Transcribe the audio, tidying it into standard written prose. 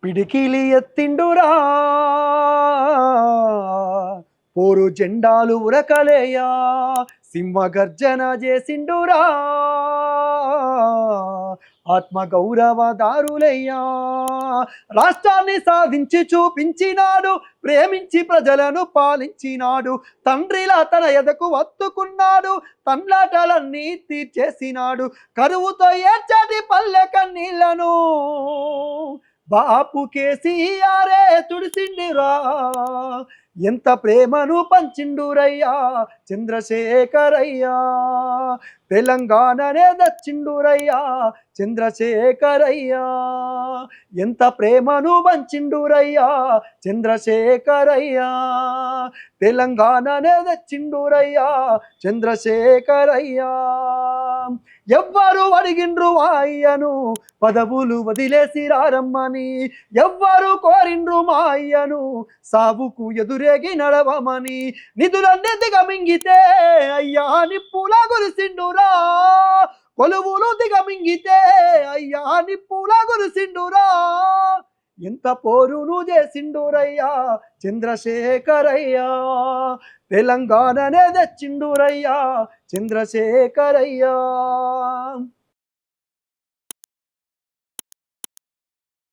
పిడికిలి ఎత్తిండురా పోరు జెండాలు ఉరకలేయా సింహగర్జన చేసిండురా ఆత్మ గౌరవదారులయ్యా రాష్ట్రాన్ని సాధించి చూపించినాడు ప్రేమించి ప్రజలను పాలించినాడు తండ్రిలా తన ఎదకు వత్తుకున్నాడు తండ్లాటలన్నీ తీర్చేసినాడు కరువుతో ఏడ్చటి పల్లె కన్నీళ్లను బాపు కేసీఆరే తుడిసిండిరా ఎంత ప్రేమను పంచిండురయ్యా చంద్రశేఖరయ్యా తెలంగాణనే దచ్చిండురయ్యా చంద్రశేఖరయ్యా ఎంత ప్రేమను పంచిండురయ్యా చంద్రశేఖరయ్యా తెలంగాణనే దచ్చిండురయ్యా చంద్రశేఖరయ్యా ఎవ్వరు అడిగిండ్రు అయ్యను పదవులు వదిలేసి రారమ్మని ఎవ్వరు కోరిండ్రు మా అయ్యను సావుకు ఎదురేగి నడవమని నిధులన్నీ దిగమింగితే అయ్యా నిప్పులా గురిసిండురా కొలువులు దిగమింగితే అయ్యా నిప్పులా గురిసిండురా ఎంత పోరును చేసిండురయ్యా చంద్రశేఖరయ్యా తెలంగాణనే తెచ్చిండురయ్యా చంద్రశేఖరయ్యా